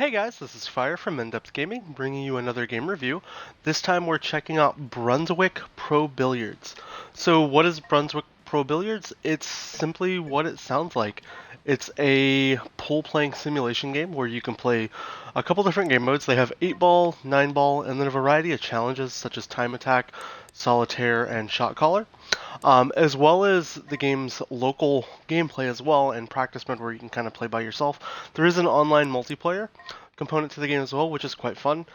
Hey guys, this is Fire from InDepth Gaming, bringing you another game review. This time we're checking out Brunswick Pro Billiards. So what is Brunswick Pro Billiards? It's simply what it sounds like. It's a pool playing simulation game where you can play a couple different game modes. They have 8 ball, 9 ball, and then a variety of challenges such as time attack, solitaire, and shot caller. As well as the game's local gameplay as well and practice mode where you can kind of play by yourself. There is an online multiplayer component to the game as well, which is quite fun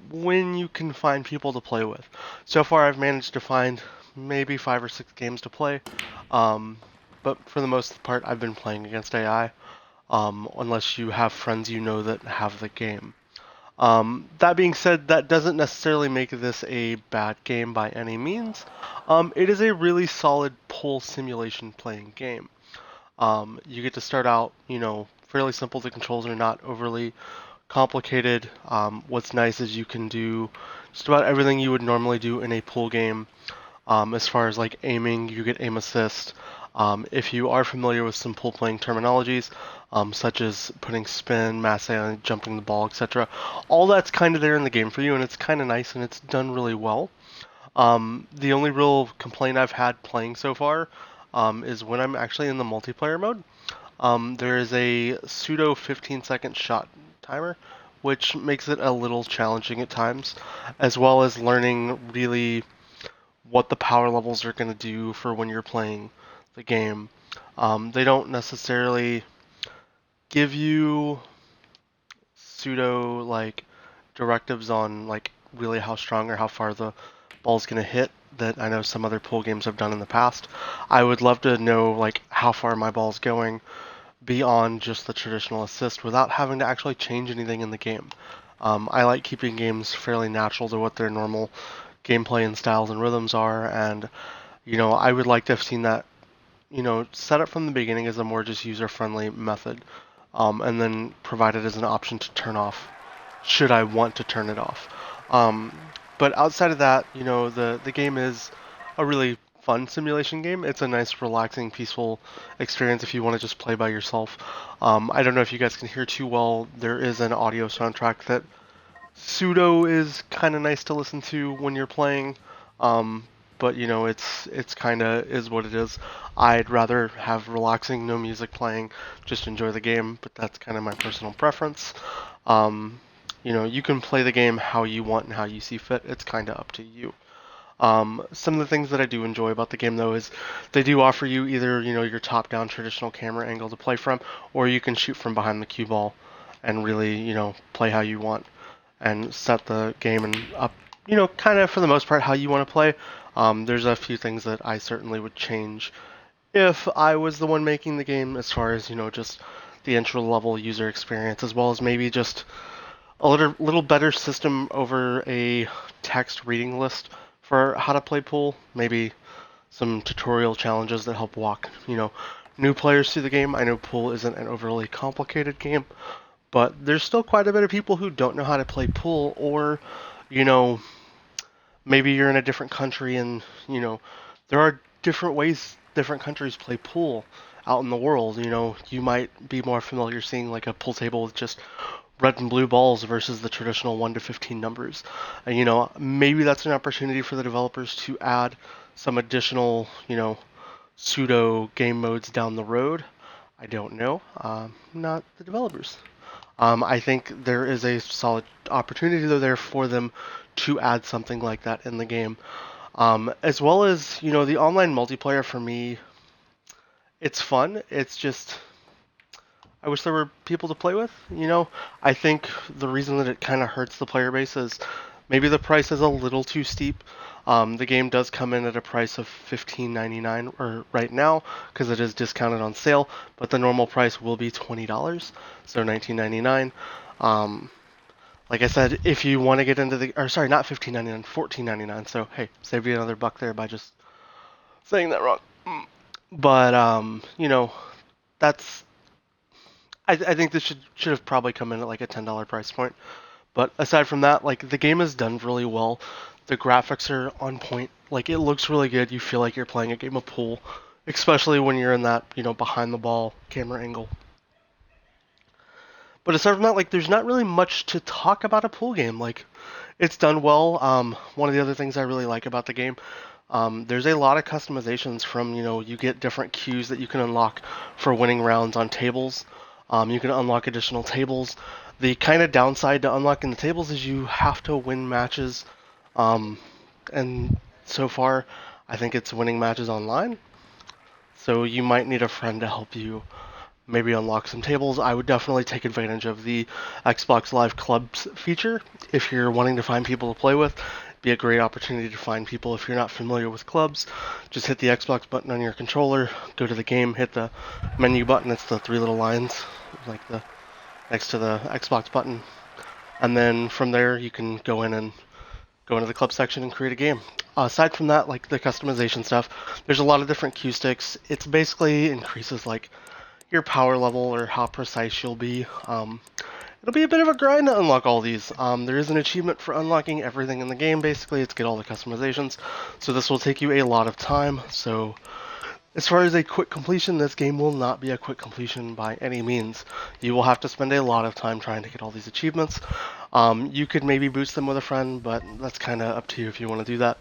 when you can find people to play with. So far, I've managed to find maybe 5 or 6 games to play, but for the most part, I've been playing against AI, unless you have friends you know that have the game. That being said, that doesn't necessarily make this a bad game by any means. It is a really solid pool simulation playing game. You get to start out, fairly simple. The controls are not overly complicated. What's nice is you can do just about everything you would normally do in a pool game. As far as like aiming, you get aim assist. If you are familiar with some pool playing terminologies, such as putting spin, masse, jumping the ball, etc., all that's kind of there in the game for you, and it's kind of nice and it's done really well. The only real complaint I've had playing so far is when I'm actually in the multiplayer mode. There is a pseudo 15-second shot timer, which makes it a little challenging at times, as well as learning really what the power levels are going to do for when you're playing the game. They don't necessarily give you pseudo like directives on like really how strong or how far the ball's going to hit that I know some other pool games have done in the past. I would love to know like how far my ball's going beyond just the traditional assist without having to actually change anything in the game. I like keeping games fairly natural to what their normal gameplay and styles and rhythms are, and I would like to have seen that set up from the beginning as a more just user-friendly method, and then provided as an option to turn off should I want to turn it off. Um, but outside of that, the game is a really fun simulation game. It's a nice, relaxing, peaceful experience if you want to just play by yourself. I don't know if you guys can hear too well. There is an audio soundtrack that pseudo is kind of nice to listen to when you're playing. Um, but it's kind of is what it is. I'd rather have relaxing, no music playing, just enjoy the game. But that's kind of my personal preference. Um, you can play the game how you want and how you see fit. It's kind of up to you. Some of the things that I do enjoy about the game, though, is they do offer you either your top-down traditional camera angle to play from, or you can shoot from behind the cue ball and really play how you want and set the game and up, kind of for the most part how you want to play. There's a few things that I certainly would change if I was the one making the game, as far as just the intro level user experience, as well as maybe just a little better system over a text reading list for how to play pool. Maybe some tutorial challenges that help walk, new players through the game. I know pool isn't an overly complicated game, but there's still quite a bit of people who don't know how to play pool, or, you know, maybe you're in a different country and, there are different ways different countries play pool out in the world. You might be more familiar seeing like a pool table with just red and blue balls versus the traditional 1 to 15 numbers. And, maybe that's an opportunity for the developers to add some additional, pseudo game modes down the road. I don't know. Not the developers. I think there is a solid opportunity though there for them to add something like that in the game. As well as, the online multiplayer for me, it's fun. It's just, I wish there were people to play with. I think the reason that it kind of hurts the player base is maybe the price is a little too steep. The game does come in at a price of $15.99 or right now because it is discounted on sale, but the normal price will be $20, so $19.99. Like I said, if you want to get into the, or sorry, not $15.99, $14.99. So hey, save you another buck there by just saying that wrong. But that's I think this should have probably come in at like a $10 price point. But aside from that, like the game is done really well. The graphics are on point. Like it looks really good. You feel like you're playing a game of pool, especially when you're in that, behind the ball camera angle. But aside from that, like, there's not really much to talk about a pool game. Like, it's done well. One of the other things I really like about the game, there's a lot of customizations from, you get different cues that you can unlock for winning rounds on tables. You can unlock additional tables. The kind of downside to unlocking the tables is you have to win matches. And so far, I think it's winning matches online. So you might need a friend to help you maybe unlock some tables. I would definitely take advantage of the Xbox Live Clubs feature if you're wanting to find people to play with. Be a great opportunity to find people if you're not familiar with clubs. Just hit the Xbox button on your controller, go to the game, hit the menu button. It's the three little lines like the next to the Xbox button, and then from there you can go into the club section and create a game. Aside from that, like the customization stuff, there's a lot of different cue sticks. It's basically increases like your power level or how precise you'll be. It'll be a bit of a grind to unlock all these. There is an achievement for unlocking everything in the game, basically. It's get all the customizations. So this will take you a lot of time. So as far as a quick completion, this game will not be a quick completion by any means. You will have to spend a lot of time trying to get all these achievements. You could maybe boost them with a friend, but that's kind of up to you if you want to do that.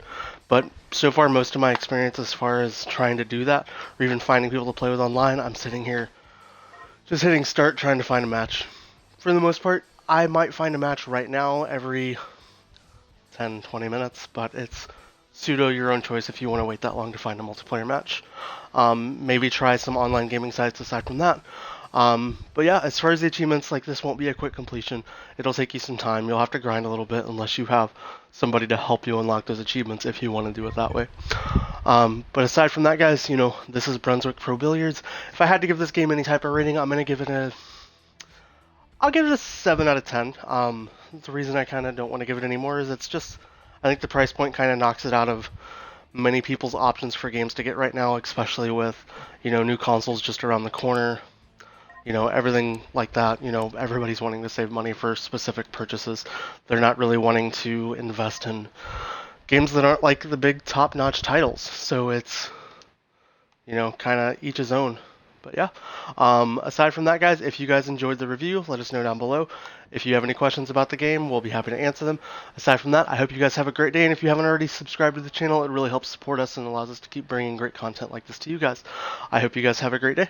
But so far, most of my experience as far as trying to do that, or even finding people to play with online, I'm sitting here just hitting start trying to find a match. For the most part, I might find a match right now every 10, 20 minutes, but it's pseudo your own choice if you want to wait that long to find a multiplayer match. Maybe try some online gaming sites aside from that. But yeah, as far as the achievements, like this won't be a quick completion. It'll take you some time. You'll have to grind a little bit unless you have somebody to help you unlock those achievements if you want to do it that way. But aside from that, guys, this is Brunswick Pro Billards. If I had to give this game any type of rating, I'll give it a 7 out of 10. The reason I kind of don't want to give it any more is I think the price point kind of knocks it out of many people's options for games to get right now, especially with, new consoles just around the corner, everything like that. Everybody's wanting to save money for specific purchases. They're not really wanting to invest in games that aren't like the big top-notch titles. So it's, kind of each his own. But yeah, aside from that, guys, if you guys enjoyed the review, let us know down below. If you have any questions about the game, we'll be happy to answer them. Aside from that, I hope you guys have a great day, and if you haven't already subscribed to the channel, it really helps support us and allows us to keep bringing great content like this to you guys. I hope you guys have a great day.